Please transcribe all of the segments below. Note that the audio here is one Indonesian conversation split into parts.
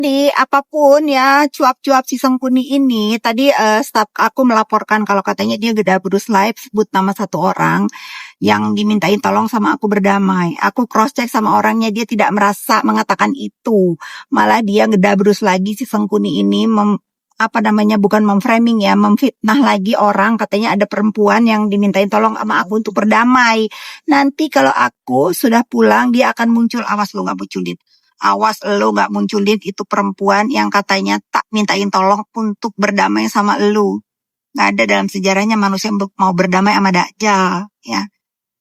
Jadi apapun ya cuap-cuap si Sengkuni ini tadi staf aku melaporkan kalau katanya dia Gedabrus Live sebut nama satu orang yang dimintain tolong sama aku berdamai. Aku cross check sama orangnya, dia tidak merasa mengatakan itu. Malah dia Gedabrus lagi si Sengkuni ini bukan memframing ya, memfitnah lagi orang, katanya ada perempuan yang dimintain tolong sama aku untuk berdamai. Nanti kalau aku sudah pulang dia akan muncul, awas lo gak munculin. Awas lo gak munculin itu perempuan yang katanya tak mintain tolong untuk berdamai sama lo. Gak ada dalam sejarahnya manusia mau berdamai sama Dajjal ya.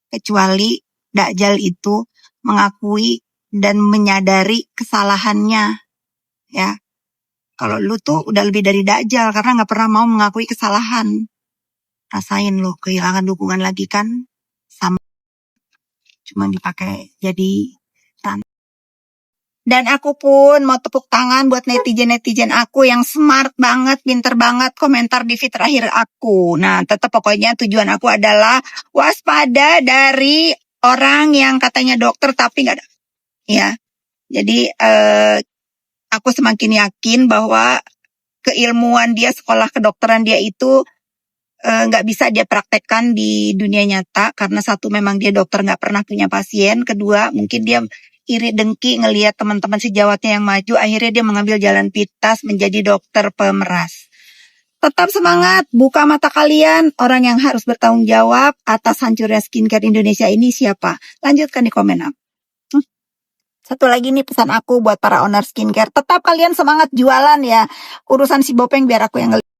Kecuali Dajjal itu mengakui dan menyadari kesalahannya ya. Kalau lu tuh udah lebih dari Dajjal karena gak pernah mau mengakui kesalahan. Rasain lo kehilangan dukungan lagi kan. Sama cuma dipakai jadi tanda. Dan aku pun mau tepuk tangan buat netizen-netizen aku yang smart banget, pinter banget komentar di feed terakhir aku. Nah, tetap pokoknya tujuan aku adalah waspada dari orang yang katanya dokter tapi nggak ada. Ya, jadi aku semakin yakin bahwa keilmuan dia, sekolah kedokteran dia itu nggak bisa dia praktekkan di dunia nyata karena satu memang dia dokter nggak pernah punya pasien, kedua mungkin dia iri dengki ngelihat teman-teman sejawatnya yang maju, akhirnya dia mengambil jalan pintas menjadi dokter pemeras. Tetap semangat, buka mata kalian, orang yang harus bertanggung jawab atas hancurnya skincare Indonesia ini siapa? Lanjutkan di komen aku. Satu lagi nih pesan aku buat para owner skincare, tetap kalian semangat jualan ya. Urusan si Bopeng biar aku yang ngelihat.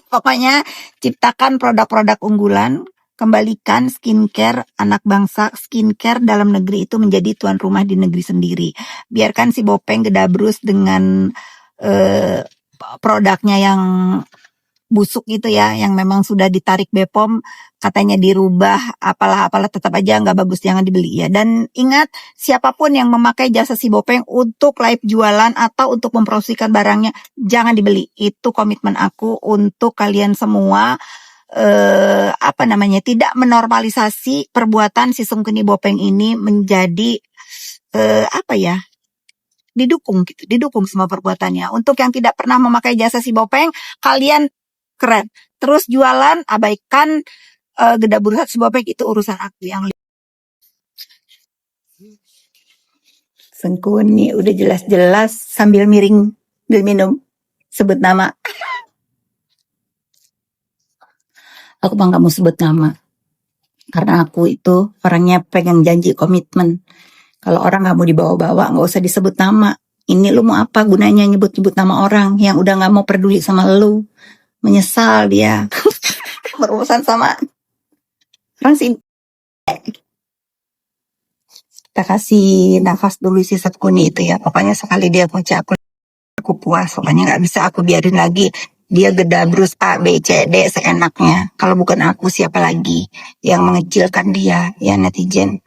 Pokoknya ciptakan produk-produk unggulan, kembalikan skincare anak bangsa, skincare dalam negeri itu menjadi tuan rumah di negeri sendiri. Biarkan si Bopeng Gedabrus dengan produknya yang busuk gitu ya, yang memang sudah ditarik BPOM, katanya dirubah, apalah tetap aja nggak bagus, jangan dibeli ya. Dan ingat, siapapun yang memakai jasa si Bopeng untuk live jualan atau untuk mempromosikan barangnya, jangan dibeli. Itu komitmen aku untuk kalian semua. Tidak menormalisasi perbuatan si Sengkuni Bopeng ini menjadi didukung semua perbuatannya. Untuk yang tidak pernah memakai jasa si Bopeng, kalian keren. Terus jualan, abaikan Gedabrus si Bopeng, itu urusan aku yang Sengkuni udah jelas-jelas sambil miring minum sebut nama. Aku bang gak mau sebut nama karena aku itu orangnya pegang janji, komitmen. Kalau orang gak mau dibawa-bawa, gak usah disebut nama. Ini lu mau apa gunanya nyebut-nyebut nama orang yang udah gak mau peduli sama lu. Menyesal dia berurusan sama orang sih. Kita kasih nafas dulu si Sengkuni itu ya. Pokoknya sekali dia kunci aku puas. Pokoknya gak bisa aku biarin lagi dia Gedabrus A, B, C, D seenaknya. Kalau bukan aku siapa lagi yang mengecilkan dia ya netizen.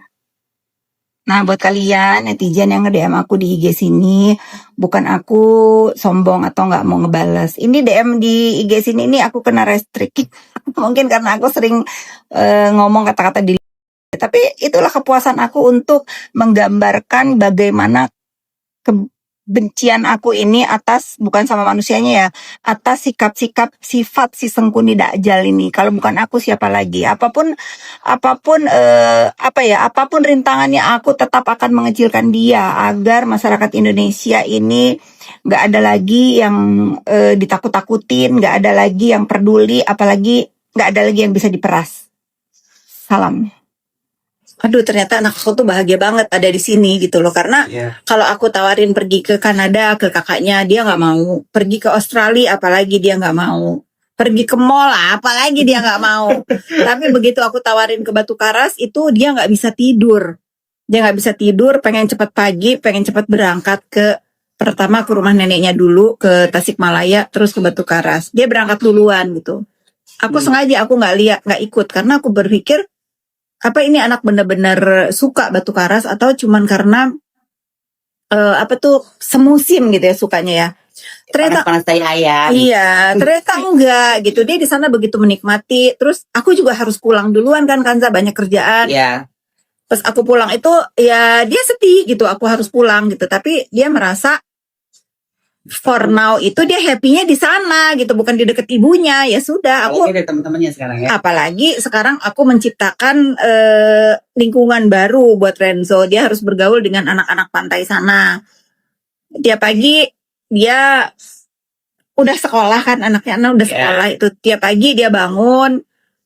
Nah buat kalian netizen yang nge-DM aku di IG sini, bukan aku sombong atau gak mau ngebales. Ini DM di IG sini ini aku kena restrict. Mungkin karena aku sering ngomong kata-kata di, tapi itulah kepuasan aku untuk menggambarkan bagaimana kebencian aku ini atas, bukan sama manusianya ya, atas sikap-sikap sifat si Sengkuni Dajjal ini. Kalau bukan aku siapa lagi? Apapun rintangannya, aku tetap akan mengecilkan dia agar masyarakat Indonesia ini nggak ada lagi yang ditakut-takutin, nggak ada lagi yang peduli, apalagi nggak ada lagi yang bisa diperas. Salam. Aduh, ternyata anak aku tuh bahagia banget ada di sini gitu loh, karena kalau aku tawarin pergi ke Kanada ke kakaknya, dia nggak mau. Pergi ke Australia apalagi dia nggak mau. Pergi ke mall apalagi dia nggak mau. Tapi begitu aku tawarin ke Batu Karas, itu dia nggak bisa tidur. Dia nggak bisa tidur, pengen cepat pagi, pengen cepat berangkat pertama ke rumah neneknya dulu, ke Tasikmalaya, terus ke Batu Karas. Dia berangkat duluan gitu. Aku sengaja aku nggak ikut karena aku berpikir, apa ini anak benar-benar suka Batu Karas atau cuman karena semusim gitu ya sukanya ya. Ternyata iya, ternyata enggak gitu. Dia di sana begitu menikmati. Terus aku juga harus pulang duluan kan, Kanza, banyak kerjaan. Iya. Pas aku pulang itu ya dia sedih gitu, aku harus pulang gitu. Tapi dia merasa for now itu dia happy-nya di sana gitu, bukan di deket ibunya. Ya sudah, aku Apalagi ada teman-temannya sekarang ya. apalagi sekarang aku menciptakan lingkungan baru buat Renzo. Dia harus bergaul dengan anak-anak pantai sana. Tiap pagi dia udah sekolah kan, anaknya udah sekolah itu. Tiap pagi dia bangun.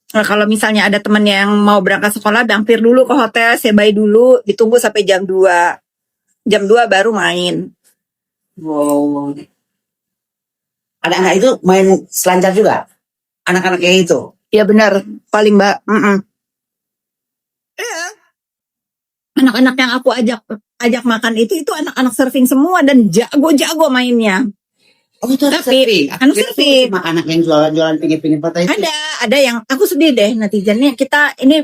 Nah, kalau misalnya ada temennya yang mau berangkat sekolah, mampir dulu ke hotel, say bye dulu, ditunggu sampai jam 2. Jam 2 baru main. Wow. Anak-anak itu main selancar juga. Anak-anaknya itu. Ya benar, paling mbak. Anak-anak yang aku ajak makan itu anak-anak surfing semua dan jago-jago mainnya. Oh itu Tapi surfing. surfing. Cuma anak yang jualan pinggir-pinggir pantai itu. Ada yang aku sedih deh netizennya. Kita ini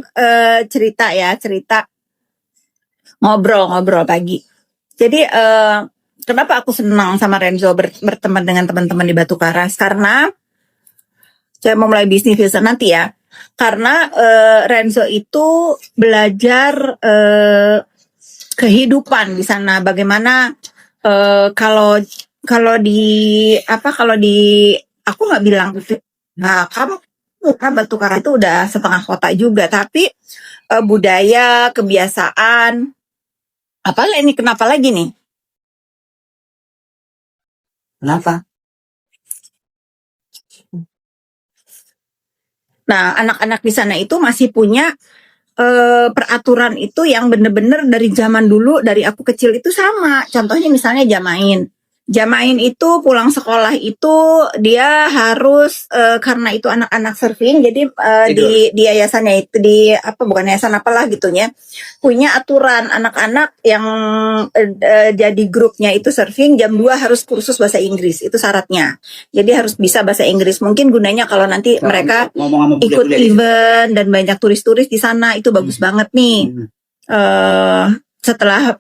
cerita ngobrol pagi. Jadi kenapa aku senang sama Renzo berteman dengan teman-teman di Batu Karas? Karena saya mau mulai bisnis nanti ya. Karena Renzo itu belajar kehidupan di sana. Bagaimana kalau di aku nggak bilang nah kamu Batu Karas itu udah setengah kota juga, tapi budaya, kebiasaan, kenapa lagi nih? Kenapa? Nah, anak-anak di sana itu masih punya peraturan itu yang bener-bener dari zaman dulu, dari aku kecil itu sama. Contohnya misalnya jam main. Jam main itu pulang sekolah itu dia harus karena itu anak-anak surfing, jadi di yayasannya itu bukan yayasan apalah gitunya, punya aturan anak-anak yang jadi grupnya itu surfing jam 2 harus kursus bahasa Inggris, itu syaratnya. Jadi harus bisa bahasa Inggris. Mungkin gunanya kalau nanti mereka ikut event dan banyak turis-turis di sana, itu bagus banget nih. Setelah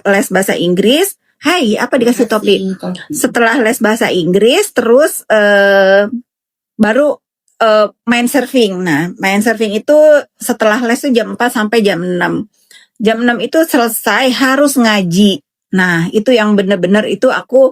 les bahasa Inggris, dikasih topik. Setelah les bahasa Inggris, terus baru main surfing. Nah, main surfing itu setelah les itu jam 4 sampai jam 6. Jam 6 itu selesai harus ngaji. Nah, itu yang benar-benar itu aku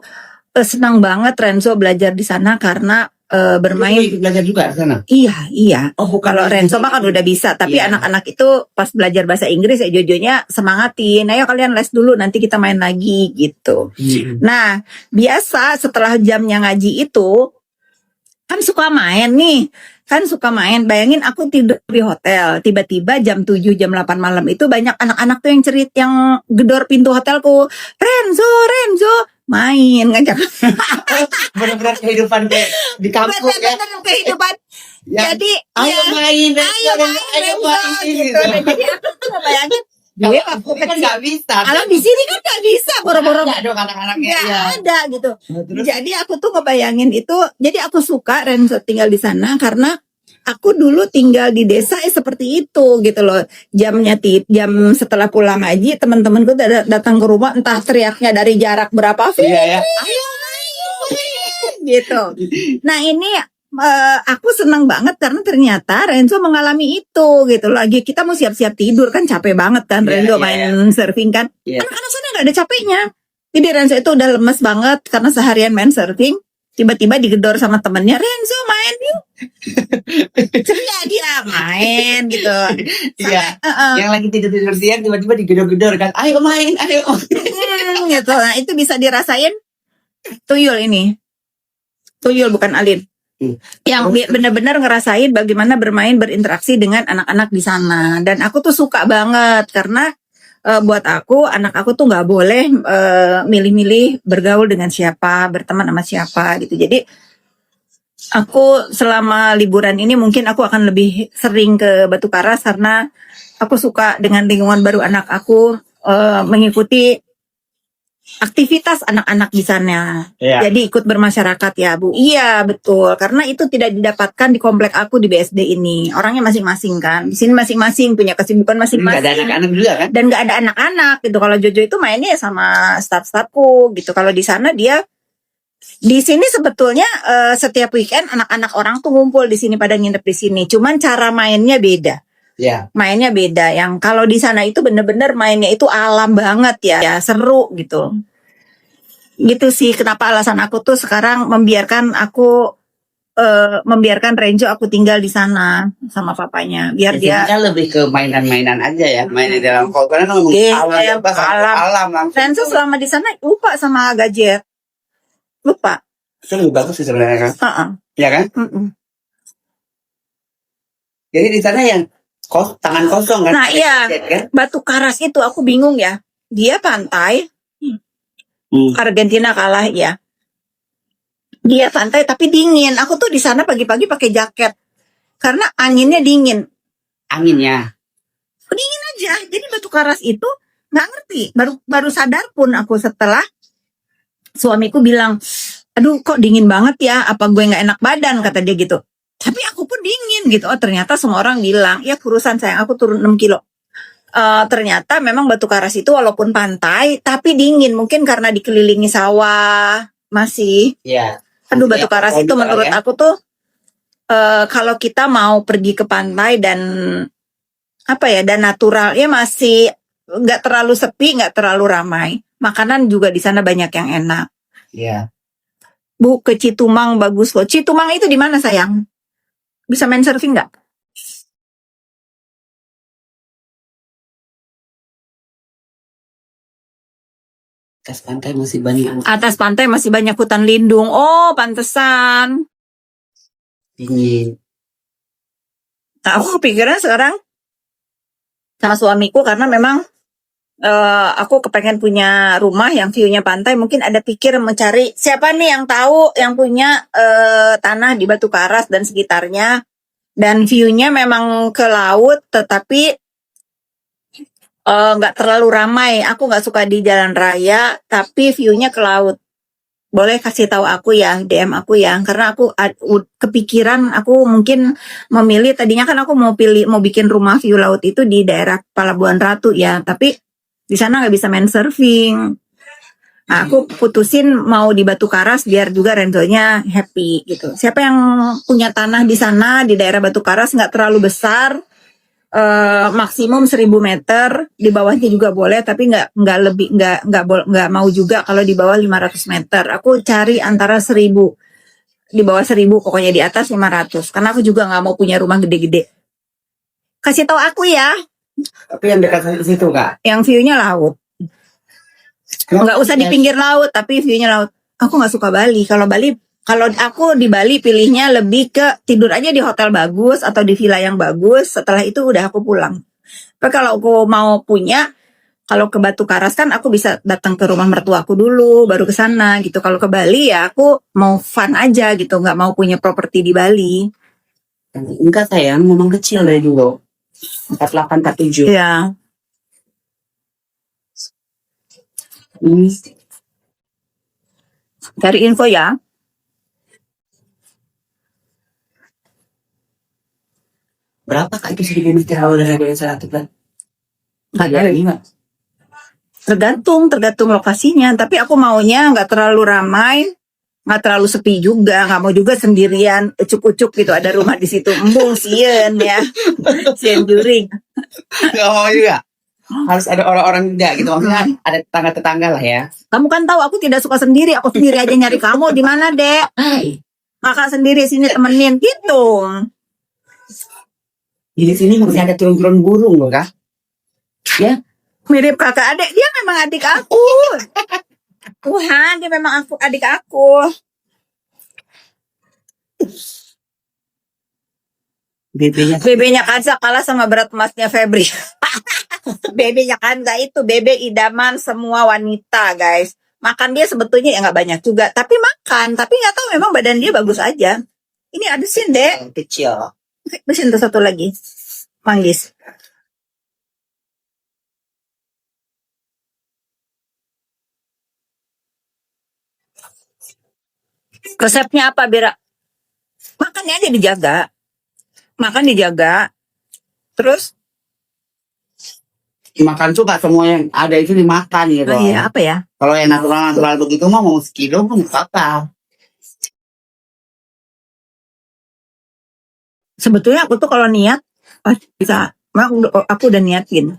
senang banget Renzo belajar di sana karena bermain. Belajar juga di sana? Iya. Oh, kalau Renzo mah kan udah bisa, tapi anak-anak itu pas belajar bahasa Inggris ya Jojonya semangatin, ayo kalian les dulu nanti kita main lagi gitu. Nah, biasa setelah jamnya ngaji itu kan suka main. Bayangin aku tidur di hotel, tiba-tiba jam 7 jam 8 malam itu banyak anak-anak tuh yang gedor pintu hotelku, Renzo main ngajak. Benar-benar kehidupan kayak di kampung ya. Benar-benar kehidupan. Ya. Jadi ayo main gitu. Jadi aku tuh ngebayangin gue waktu kan nggak bisa. Kalau di sini kan nggak bisa, boro-boro nggak dong anak-anaknya. Nggak ada gitu. Jadi aku tuh ngebayangin itu. Jadi aku suka Renzo tinggal di sana karena aku dulu tinggal di desa seperti itu gitu loh. Jam setelah pulang ngaji, teman-temanku datang ke rumah, entah teriaknya dari jarak berapa feet. Iya. Ayo, gitu. Nah ini aku senang banget karena ternyata Renzo mengalami itu gitu. Lagi kita mau siap-siap tidur kan, capek banget kan Renzo main surfing kan. Anak-anak sana nggak ada capeknya. Jadi Renzo itu udah lemes banget karena seharian main surfing. Tiba-tiba digedor sama temennya, Renzo main yuk. Ceria dia main gitu. Iya. Yang lagi tidur siang tiba-tiba digedor-gedor kan, ayo main. Gitu. Nah itu bisa dirasain Tuyul ini. Tuyul bukan Alin. Yang benar-benar ngerasain bagaimana berinteraksi dengan anak-anak di sana. Dan aku tuh suka banget karena buat aku, anak aku tuh nggak boleh milih-milih bergaul dengan siapa, berteman sama siapa gitu. Jadi aku selama liburan ini mungkin aku akan lebih sering ke Batu Karas karena aku suka dengan lingkungan baru anak aku, mengikuti aktivitas anak-anak di sana. Jadi ikut bermasyarakat ya Bu. Iya betul, karena itu tidak didapatkan di komplek aku di BSD ini. Orangnya masing-masing kan. Di sini masing-masing punya kesibukan masing-masing. Gak ada anak-anak juga kan? Dan gak ada anak-anak gitu. Kalau Jojo itu mainnya sama staff-staffku gitu. Kalau di sana dia di sini sebetulnya setiap weekend anak-anak orang tuh ngumpul di sini pada nginep di sini. Cuman cara mainnya beda. Mainnya beda. Yang kalau di sana itu bener-bener mainnya itu alam banget ya seru gitu. Gitu sih kenapa alasan aku tuh sekarang membiarkan Renjo aku tinggal di sana sama papanya biar dia Biasanya lebih ke mainan-mainan aja ya, main di dalam kol. Karena kan memang alam langsung. Renzo selama di sana lupa sama gadget. Lupa. Itu lebih bagus sih sebenarnya kan. Heeh. Ya kan? Jadi di sana yang tangan kosong kan. Nah, iya. Kan? Batu Karas itu aku bingung ya. Dia pantai. Argentina kalah ya. Dia pantai tapi dingin. Aku tuh di sana pagi-pagi pakai jaket. Karena anginnya dingin. Anginnya. Dingin aja. Jadi Batu Karas itu nggak ngerti. Baru sadar pun aku setelah suamiku bilang, aduh kok dingin banget ya. Apa gue nggak enak badan kata dia gitu. Tapi aku pun dingin gitu. Oh ternyata semua orang bilang, ya kurusan sayang aku turun 6 kilo. Ternyata memang Batu Karas itu walaupun pantai tapi dingin. Mungkin karena dikelilingi sawah masih. Iya. Aduh Batu Karas itu menurut aku tuh kalau kita mau pergi ke pantai dan dan natural ya masih nggak terlalu sepi, nggak terlalu ramai. Makanan juga di sana banyak yang enak. Iya. Bu, ke Citumang bagus loh. Citumang itu di mana sayang? Bisa main surfing nggak? Atas pantai masih banyak. Atas pantai masih banyak hutan lindung. Oh, pantesan. Dingin. Nah, aku kepikiran sekarang sama suamiku karena memang aku kepengen punya rumah yang view-nya pantai. Mungkin ada pikir mencari siapa nih yang tahu yang punya tanah di Batu Karas dan sekitarnya. Dan view-nya memang ke laut tetapi nggak terlalu ramai. Aku nggak suka di jalan raya tapi view-nya ke laut. Boleh kasih tahu aku ya, DM aku ya, karena aku kepikiran aku mungkin memilih tadinya kan aku mau bikin rumah view laut itu di daerah Palabuhan Ratu ya, tapi di sana nggak bisa main surfing. Nah, aku putusin mau di Batu Karas biar juga Renzonya happy gitu. Siapa yang punya tanah di sana di daerah Batu Karas nggak terlalu besar, maksimum 1000 meter, di bawahnya juga boleh tapi nggak mau juga kalau di bawah 500 meter. Aku cari antara 1000, di bawah 1000 pokoknya di atas 500 karena aku juga nggak mau punya rumah gede-gede. Kasih tahu aku ya. Tapi yang dekat situ Kak, yang view-nya laut. Nggak usah di pinggir laut tapi view-nya laut. Aku nggak suka Bali. Kalau aku di Bali pilihnya lebih ke tidur aja di hotel bagus atau di villa yang bagus. Setelah itu udah aku pulang. Tapi kalau aku mau punya, kalau ke Batu Karas kan aku bisa datang ke rumah mertuaku dulu, baru ke sana gitu. Kalau ke Bali ya aku mau fun aja gitu, nggak mau punya properti di Bali. Enggak sayang, memang kecil dari dulu. 48, 47. Iya. Cari info ya. Berapa Kak itu 1000 meter kalau dari sana tuh kan? Tergantung lokasinya. Tapi aku maunya nggak terlalu ramai, nggak terlalu sepi juga, nggak mau juga sendirian ucuk-ucuk gitu ada rumah di situ embung sieun ya. Sieun juring. Nggak mau juga. Harus ada orang-orang juga gitu, maksudnya ada tetangga-tetangga lah ya. Kamu kan tahu aku tidak suka sendiri, aku sendiri aja nyari kamu di mana, Dek? Kakak sendiri sini temenin gitu. Di sini masih ada turun-turun burung loh Kak. Ya, mirip kakak adik, dia memang adik aku. Tuhan, dia memang adik aku. BB-nya Kanza kalah sama berat emasnya Febri. BB-nya Kanza itu BB idaman semua wanita, guys. Makan dia sebetulnya ya nggak banyak juga, tapi makan. Tapi nggak tahu memang badan dia bagus aja. Ini abisin deh. Kecil. Abisin tuh satu lagi. Manggis. Resepnya apa, Bira? Makannya aja dijaga. Makan dijaga. Terus? Makan tuh gak semua yang ada itu dimakan gitu. Oh iya, apa ya? Kalau yang natural begitu mah mau sekilo pun gak apa-apa. Sebetulnya aku tuh kalau niat, bisa. Aku udah niatin.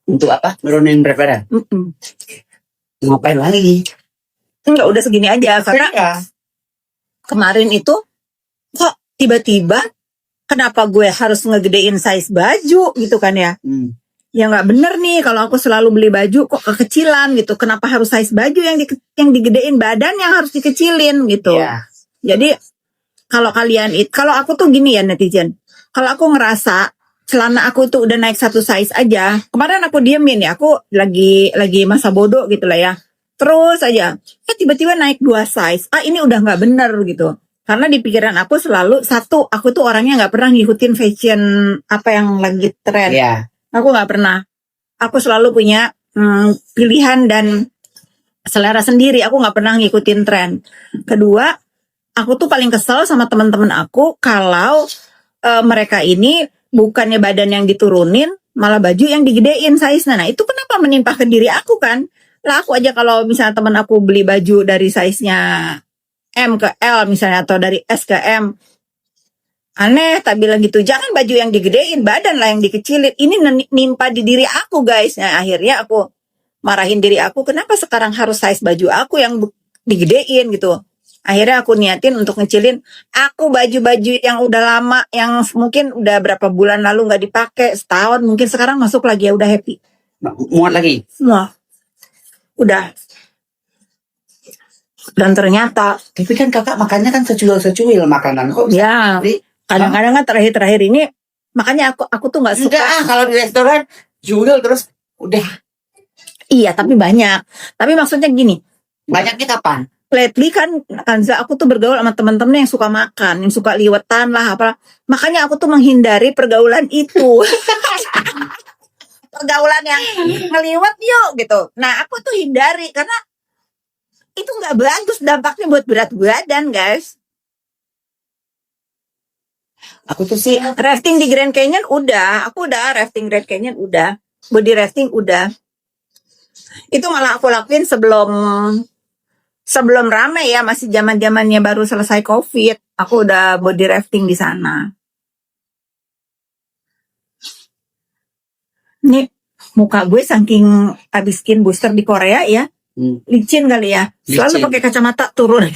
Untuk apa? Nurunin berat badan? Ngapain lagi? Enggak, udah segini aja karena Iya. kemarin itu kok tiba-tiba kenapa gue harus ngegedein size baju gitu kan ya? Ya nggak bener nih kalau aku selalu beli baju kok kekecilan gitu. Kenapa harus size baju yang digedein, badan yang harus dikecilin gitu. Iya. Jadi kalau kalau aku tuh gini ya netizen. Kalau aku ngerasa celana aku tuh udah naik satu size aja. Kemarin aku diemin ya, aku lagi masa bodoh gitu lah ya. Terus aja, tiba-tiba naik 2 size. Ini udah nggak bener gitu. Karena di pikiran aku selalu satu, aku tuh orangnya nggak pernah ngikutin fashion apa yang lagi tren. Iya. Aku nggak pernah. Aku selalu punya pilihan dan selera sendiri. Aku nggak pernah ngikutin tren. Kedua, aku tuh paling kesel sama teman-teman aku kalau mereka ini bukannya badan yang diturunin, malah baju yang digedein size. Nah, itu kenapa menimpa ke diri aku kan? Lah aku aja kalau misalnya teman aku beli baju dari size-nya M ke L misalnya atau dari S ke M, aneh, tak bilang gitu. Jangan baju yang digedein, badan lah yang dikecilin. Ini nimpa di diri aku guys. Nah, akhirnya aku marahin diri aku, kenapa sekarang harus size baju aku yang digedein gitu. Akhirnya aku niatin untuk ngecilin. Aku baju-baju yang udah lama, yang mungkin udah berapa bulan lalu nggak dipakai, setahun mungkin sekarang masuk lagi ya, udah happy. Muat lagi. Wah, udah. Dan ternyata, Tapi kan kakak makannya kan secuil makanan kok. ya kadang-kadang kan terakhir-terakhir ini, makanya aku tuh nggak suka. Enggak, kalau di restoran jual terus udah. Iya, tapi banyak. Tapi maksudnya gini, Banyaknya kapan? lately kan Kanza, aku tuh bergaul sama teman-teman yang suka makan, yang suka liwetan lah apa. Makanya aku tuh menghindari pergaulan itu. Pergaulan yang ngeliwet yuk gitu. Nah, aku tuh hindari karena itu nggak bagus dampaknya buat berat badan, guys. Aku tuh sih Rafting di Grand Canyon udah, aku udah rafting Grand Canyon udah, body rafting udah. Itu malah aku lakuin sebelum rame ya, masih zaman-zamannya baru selesai COVID. Aku udah body rafting di sana. Nih, muka gue saking habis skin booster di Korea ya, licin kali ya. Selalu Licin. pakai kacamata turun.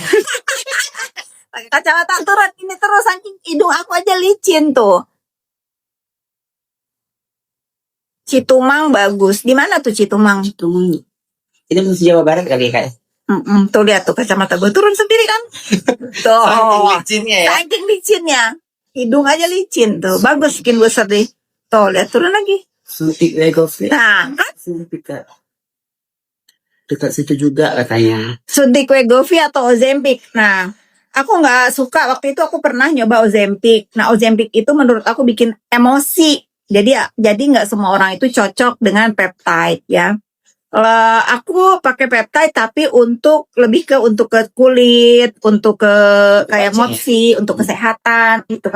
Pakai kacamata turun ini terus, saking hidung aku aja licin tuh. Citumang bagus. Di mana tuh Citumang? ini masih Jawa Barat kali ya, Kak. Tuh lihat tuh kacamata gue turun sendiri kan. Tuh. Saking licinnya ya. Saking licinnya. Hidung aja licin tuh. Bagus skin booster deh. Tuh lihat turun lagi. Suntik Wegovy. Nah, kan Suntik dekat situ juga katanya. suntik Wegovy atau Ozempic. Nah, aku nggak suka. Waktu itu aku pernah nyoba Ozempic. Nah, Ozempic itu menurut aku bikin emosi. Jadi nggak semua orang itu cocok dengan peptide ya. Aku pakai peptide tapi lebih ke untuk ke kulit, untuk ke kayak Wajah. mochi, untuk kesehatan gitu kan.